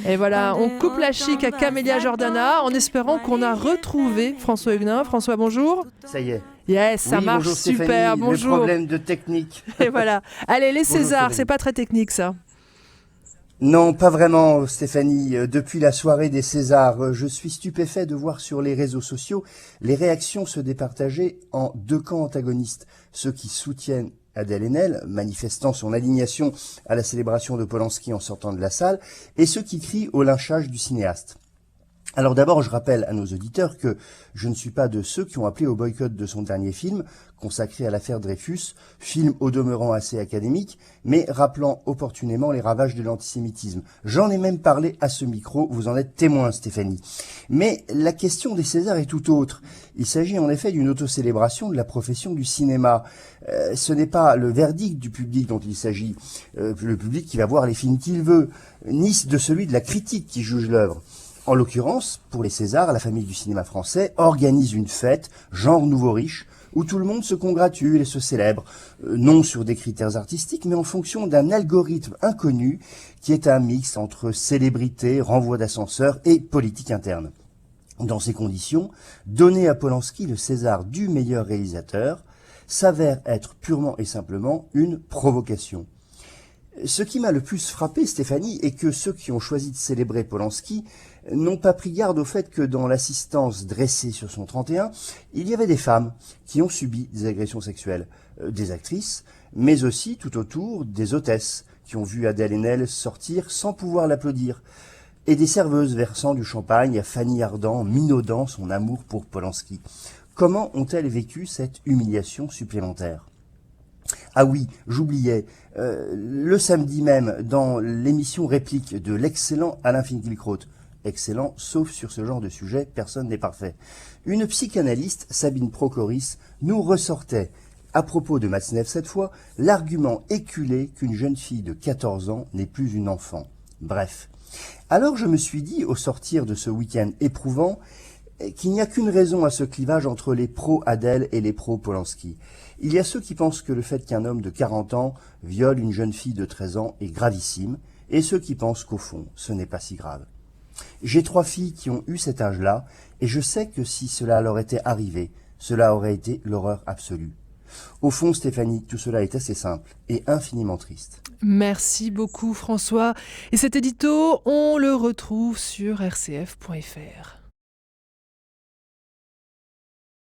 Et voilà, on coupe la chic à Camélia Jordana en espérant qu'on a retrouvé François Huguenin. François, bonjour. Ça y est. Yes, ça Oui, marche bonjour super, Stéphanie, bonjour. Le problème de technique. Et voilà. Allez, les Bonjour Césars, Stéphanie. c'est pas très technique ça. Non, pas vraiment Stéphanie. Depuis la soirée des Césars, je suis stupéfait de voir sur les réseaux sociaux les réactions se départager en deux camps antagonistes. Ceux qui soutiennent Adèle Haenel, manifestant son indignation à la célébration de Polanski en sortant de la salle, et ceux qui crient au lynchage du cinéaste. Alors d'abord, je rappelle à nos auditeurs que je ne suis pas de ceux qui ont appelé au boycott de son dernier film, consacré à l'affaire Dreyfus, film au demeurant assez académique, mais rappelant opportunément les ravages de l'antisémitisme. J'en ai même parlé à ce micro, vous en êtes témoin Stéphanie. Mais la question des Césars est tout autre. Il s'agit en effet d'une autocélébration de la profession du cinéma. Ce n'est pas le verdict du public dont il s'agit, le public qui va voir les films qu'il veut, ni de celui de la critique qui juge l'œuvre. En l'occurrence, pour les Césars, la famille du cinéma français organise une fête, genre nouveau riche, où tout le monde se congratule et se célèbre, non sur des critères artistiques, mais en fonction d'un algorithme inconnu qui est un mix entre célébrité, renvoi d'ascenseur et politique interne. Dans ces conditions, donner à Polanski le César du meilleur réalisateur s'avère être purement et simplement une provocation. Ce qui m'a le plus frappé, Stéphanie, est que ceux qui ont choisi de célébrer Polanski n'ont pas pris garde au fait que dans l'assistance dressée sur son 31, il y avait des femmes qui ont subi des agressions sexuelles, des actrices, mais aussi tout autour des hôtesses qui ont vu Adèle Haenel sortir sans pouvoir l'applaudir, et des serveuses versant du champagne à Fanny Ardant, minaudant son amour pour Polanski. Comment ont-elles vécu cette humiliation supplémentaire ? Ah oui, j'oubliais, le samedi même, dans l'émission Réplique de l'excellent Alain Finkielkraut, excellent, sauf sur ce genre de sujet, personne n'est parfait, une psychanalyste, Sabine Procoris, nous ressortait, à propos de Matzneff cette fois, l'argument éculé qu'une jeune fille de 14 ans n'est plus une enfant. Bref. Alors je me suis dit, au sortir de ce week-end éprouvant, qu'il n'y a qu'une raison à ce clivage entre les pro-Adèle et les pro-Polanski. Il y a ceux qui pensent que le fait qu'un homme de 40 ans viole une jeune fille de 13 ans est gravissime, et ceux qui pensent qu'au fond, ce n'est pas si grave. J'ai 3 filles qui ont eu cet âge-là, et je sais que si cela leur était arrivé, cela aurait été l'horreur absolue. Au fond, Stéphanie, tout cela est assez simple et infiniment triste. Merci beaucoup François. Et cet édito, on le retrouve sur rcf.fr.